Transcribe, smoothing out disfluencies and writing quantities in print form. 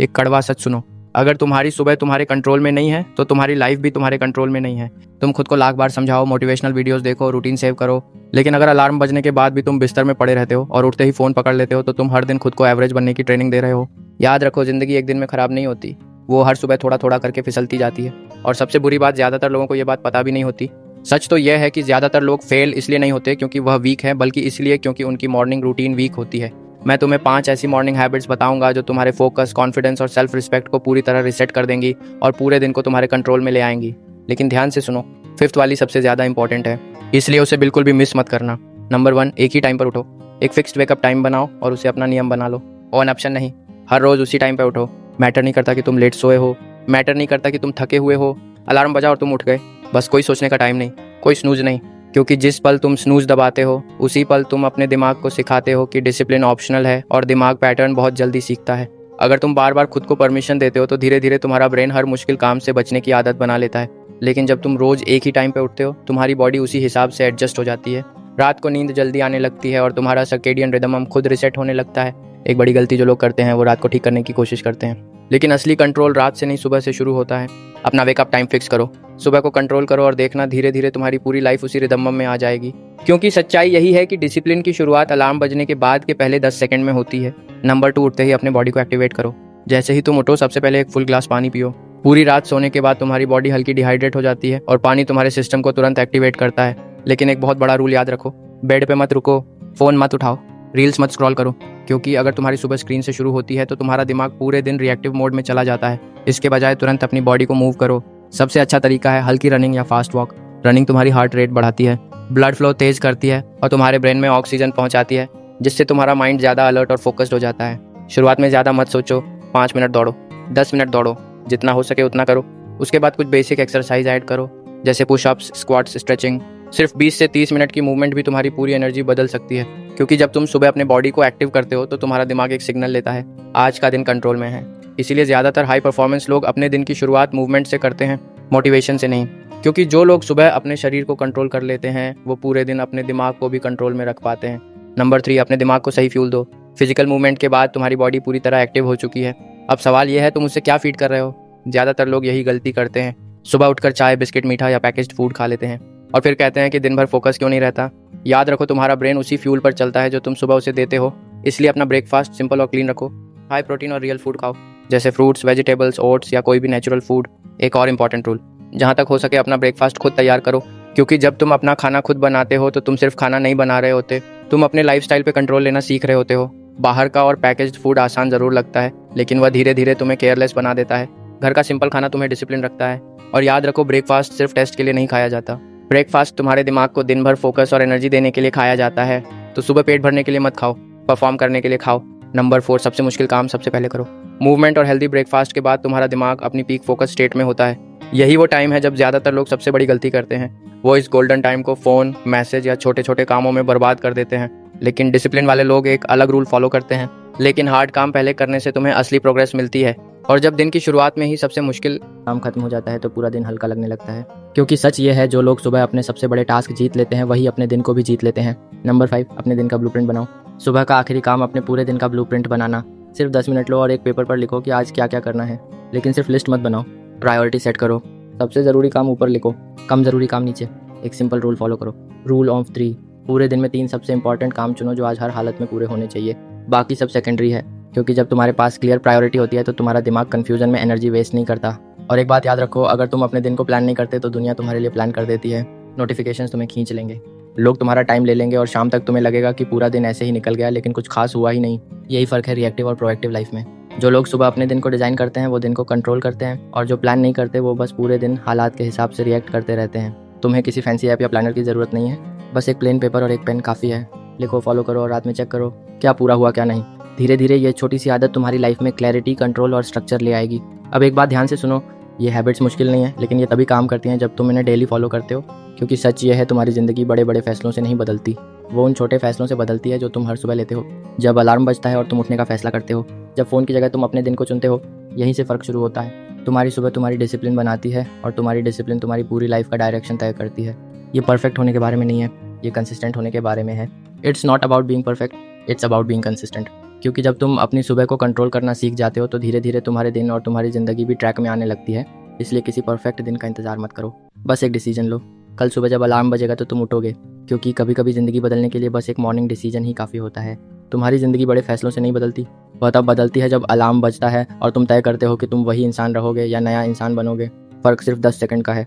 एक कड़वा सच सुनो, अगर तुम्हारी सुबह तुम्हारे कंट्रोल में नहीं है तो तुम्हारी लाइफ भी तुम्हारे कंट्रोल में नहीं है। तुम खुद को लाख बार समझाओ, मोटिवेशनल वीडियोस देखो, रूटीन सेव करो, लेकिन अगर अलार्म बजने के बाद भी तुम बिस्तर में पड़े रहते हो और उठते ही फ़ोन पकड़ लेते हो तो तुम हर दिन खुद को एवरेज बनने की ट्रेनिंग दे रहे हो। याद रखो, ज़िंदगी एक दिन में ख़राब नहीं होती, वो हर सुबह थोड़ा थोड़ा करके फिसलती जाती है। और सबसे बुरी बात, ज़्यादातर लोगों को ये बात पता भी नहीं होती। सच तो यह है कि ज़्यादातर लोग फेल इसलिए नहीं होते क्योंकि वह वीक है, बल्कि इसलिए क्योंकि उनकी मॉर्निंग रूटीन वीक होती है। मैं तुम्हें 5 ऐसी मॉर्निंग हैबिट्स बताऊंगा जो तुम्हारे फोकस, कॉन्फिडेंस और सेल्फ रिस्पेक्ट को पूरी तरह रिसेट कर देंगी और पूरे दिन को तुम्हारे कंट्रोल में ले आएंगी। लेकिन ध्यान से सुनो, 5th वाली सबसे ज़्यादा इंपॉर्टेंट है, इसलिए उसे बिल्कुल भी मिस मत करना। नंबर 1, एक ही टाइम पर उठो। एक फिक्स्ड वेकअप टाइम बनाओ और उसे अपना नियम बना लो। ऑन ऑप्शन नहीं, हर रोज़ उसी टाइम पर उठो। मैटर नहीं करता कि तुम लेट सोए हो, मैटर नहीं करता कि तुम थके हुए हो, अलार्म बजा और तुम उठ गए, बस कोई सोचने का टाइम नहीं, कोई स्नूज नहीं, क्योंकि जिस पल तुम स्नूज दबाते हो उसी पल तुम अपने दिमाग को सिखाते हो कि डिसिप्लिन ऑप्शनल है और दिमाग पैटर्न बहुत जल्दी सीखता है। अगर तुम बार बार खुद को परमिशन देते हो तो धीरे धीरे तुम्हारा ब्रेन हर मुश्किल काम से बचने की आदत बना लेता है। लेकिन जब तुम रोज एक ही टाइम पे उठते हो, तुम्हारी बॉडी उसी हिसाब से एडजस्ट हो जाती है। रात को नींद जल्दी आने लगती है और तुम्हारा सर्केडियन रिदम खुद रिसेट होने लगता है। एक बड़ी गलती जो लोग करते हैं वो रात को ठीक करने की कोशिश करते हैं, लेकिन असली कंट्रोल रात से नहीं, सुबह से शुरू होता है। अपना वेकअप टाइम फिक्स करो, सुबह को कंट्रोल करो और देखना धीरे धीरे तुम्हारी पूरी लाइफ उसी रिदम में आ जाएगी। क्योंकि सच्चाई यही है कि डिसिप्लिन की शुरुआत अलार्म बजने के बाद के पहले 10 सेकंड में होती है। नंबर 2, उठते ही अपने बॉडी को एक्टिवेट करो। जैसे ही तुम उठो, सबसे पहले एक फुल ग्लास पानी पियो। पूरी रात सोने के बाद तुम्हारी बॉडी हल्की डिहाइड्रेट हो जाती है और पानी तुम्हारे सिस्टम को तुरंत एक्टिवेट करता है। लेकिन एक बहुत बड़ा रूल याद रखो, बेड पे मत रुको, फ़ोन मत उठाओ, रील्स मत स्क्रॉल करो, क्योंकि अगर तुम्हारी सुबह स्क्रीन से शुरू होती है तो तुम्हारा दिमाग पूरे दिन रिएक्टिव मोड में चला जाता है। इसके बजाय तुरंत अपनी बॉडी को मूव करो। सबसे अच्छा तरीका है हल्की रनिंग या फास्ट वॉक। रनिंग तुम्हारी हार्ट रेट बढ़ाती है, ब्लड फ्लो तेज करती है और तुम्हारे ब्रेन में ऑक्सीजन पहुंचाती है, जिससे तुम्हारा माइंड ज़्यादा अलर्ट और फोकस्ड हो जाता है। शुरुआत में ज़्यादा मत सोचो, 5 मिनट दौड़ो, 10 मिनट दौड़ो, जितना हो सके उतना करो। उसके बाद कुछ बेसिक एक्सरसाइज ऐड करो, जैसे पुशअप्स, स्क्वाट्स, स्ट्रेचिंग। सिर्फ 20 से 30 मिनट की मूवमेंट भी तुम्हारी पूरी एनर्जी बदल सकती है, क्योंकि जब तुम सुबह अपने बॉडी को एक्टिव करते हो तो तुम्हारा दिमाग एक सिग्नल लेता है, आज का दिन कंट्रोल में है। इसीलिए ज़्यादातर हाई परफॉर्मेंस लोग अपने दिन की शुरुआत मूवमेंट से करते हैं, मोटिवेशन से नहीं। क्योंकि जो लोग सुबह अपने शरीर को कंट्रोल कर लेते हैं वो पूरे दिन अपने दिमाग को भी कंट्रोल में रख पाते हैं। नंबर 3, अपने दिमाग को सही फ्यूल दो। फिजिकल मूवमेंट के बाद तुम्हारी बॉडी पूरी तरह एक्टिव हो चुकी है। अब सवाल यह है, तुम उससे क्या फीड कर रहे हो? ज़्यादातर लोग यही गलती करते हैं, सुबह उठकर चाय, बिस्किट, मीठा या पैकेज्ड फूड खा लेते हैं और फिर कहते हैं कि दिन भर फोकस क्यों नहीं रहता। याद रखो, तुम्हारा ब्रेन उसी फ्यूल पर चलता है जो तुम सुबह उसे देते हो। इसलिए अपना ब्रेकफास्ट सिंपल और क्लीन रखो। हाई प्रोटीन और रियल फूड खाओ, जैसे फ्रूट्स, वेजिटेबल्स, ओट्स या कोई भी नेचुरल फूड। एक और इम्पॉर्टेंट रूल, जहाँ तक हो सके अपना ब्रेकफास्ट खुद तैयार करो, क्योंकि जब तुम अपना खाना खुद बनाते हो तो तुम सिर्फ खाना नहीं बना रहे होते, तुम अपने लाइफस्टाइल पे कंट्रोल लेना सीख रहे होते हो। बाहर का और पैकेज्ड फूड आसान ज़रूर लगता है, लेकिन वह धीरे धीरे तुम्हें केयरलेस बना देता है। घर का सिंपल खाना तुम्हें डिसिप्लिन रखता है। और याद रखो, ब्रेकफास्ट सिर्फ टेस्ट के लिए नहीं खाया जाता। ब्रेकफास्ट तुम्हारे दिमाग को दिन भर फोकस और एनर्जी देने के लिए खाया जाता है। तो सुबह पेट भरने के लिए मत खाओ, परफॉर्म करने के लिए खाओ। नंबर 4, सबसे मुश्किल काम सबसे पहले करो। मूवमेंट और हेल्दी ब्रेकफास्ट के बाद तुम्हारा दिमाग अपनी पीक फोकस स्टेट में होता है। यही वो टाइम है जब ज़्यादातर लोग सबसे बड़ी गलती करते हैं। वो इस गोल्डन टाइम को फ़ोन, मैसेज या छोटे छोटे कामों में बर्बाद कर देते हैं। लेकिन डिसिप्लिन वाले लोग एक अलग रूल फॉलो करते हैं। लेकिन हार्ड काम पहले करने से तुम्हें असली प्रोग्रेस मिलती है। और जब दिन की शुरुआत में ही सबसे मुश्किल काम खत्म हो जाता है तो पूरा दिन हल्का लगने लगता है। क्योंकि सच ये है, जो लोग सुबह अपने सबसे बड़े टास्क जीत लेते हैं वही अपने दिन को भी जीत लेते हैं। नंबर 5, अपने दिन का ब्लूप्रिंट बनाओ। सुबह का आखिरी काम अपने पूरे दिन का ब्लूप्रिंट बनाना। सिर्फ 10 मिनट लो और एक पेपर पर लिखो कि आज क्या क्या करना है, लेकिन सिर्फ लिस्ट मत बनाओ, प्रायोरिटी सेट करो। सबसे ज़रूरी काम ऊपर लिखो, कम ज़रूरी काम नीचे। एक सिंपल रूल फॉलो करो, रूल ऑफ 3। पूरे दिन में 3 सबसे इंपॉर्टेंट काम चुनो जो आज हर हालत में पूरे होने चाहिए, बाकी सब सेकेंडरी है। क्योंकि जब तुम्हारे पास क्लियर प्रायोरिटी होती है तो तुम्हारा दिमाग कन्फ्यूजन में एनर्जी वेस्ट नहीं करता। और एक बात याद रखो, अगर तुम अपने दिन को प्लान नहीं करते तो दुनिया तुम्हारे लिए प्लान कर देती है। नोटिफिकेशंस तुम्हें खींच लेंगे, लोग तुम्हारा टाइम ले लेंगे और शाम तक तुम्हें लगेगा कि पूरा दिन ऐसे ही निकल गया लेकिन कुछ खास हुआ ही नहीं। यही फ़र्क है रिएक्टिव और प्रोएक्टिव लाइफ में। जो लोग सुबह अपने दिन को डिज़ाइन करते हैं वो दिन को कंट्रोल करते हैं, और जो प्लान नहीं करते वो बस पूरे दिन हालात के हिसाब से रिएक्ट करते रहते हैं। तुम्हें किसी फैंसी ऐप या प्लानर की ज़रूरत नहीं है, बस एक प्लेन पेपर और एक पेन काफ़ी है। लिखो, फॉलो करो और रात में चेक करो क्या पूरा हुआ क्या नहीं। धीरे धीरे ये छोटी सी आदत तुम्हारी लाइफ में क्लैरिटी, कंट्रोल और स्ट्रक्चर ले आएगी। अब एक बात ध्यान से सुनो, ये हैबिट्स मुश्किल नहीं है, लेकिन ये तभी काम करती हैं जब तुम इन्हें डेली फॉलो करते हो। क्योंकि सच ये है, तुम्हारी ज़िंदगी बड़े बड़े फैसलों से नहीं बदलती, वो उन छोटे फैसलों से बदलती है जो तुम हर सुबह लेते हो। जब अलार्म बजता है और तुम उठने का फैसला करते हो, जब फ़ोन की जगह तुम अपने दिन को चुनते हो, यहीं से फ़र्क शुरू होता है। तुम्हारी सुबह तुम्हारी डिसिप्लिन बनाती है और तुम्हारी डिसिप्लिन तुम्हारी पूरी लाइफ का डायरेक्शन तय करती है। ये परफेक्ट होने के बारे में नहीं है, ये कंसिस्टेंट होने के बारे में है। It's not about being perfect, it's about being consistent. क्योंकि जब तुम अपनी सुबह को कंट्रोल करना सीख जाते हो तो धीरे धीरे तुम्हारे दिन और तुम्हारी ज़िंदगी भी ट्रैक में आने लगती है। इसलिए किसी परफेक्ट दिन का इंतज़ार मत करो, बस एक डिसीजन लो। कल सुबह जब अलार्म बजेगा तो तुम उठोगे, क्योंकि कभी कभी ज़िंदगी बदलने के लिए बस एक मॉर्निंग डिसीजन ही काफ़ी होता है। तुम्हारी ज़िंदगी बड़े फैसलों से नहीं बदलती, वह तब बदलती है जब अलार्म बजता है और तुम तय करते हो कि तुम वही इंसान रहोगे या नया इंसान बनोगे। फ़र्क सिर्फ 10 सेकंड का है।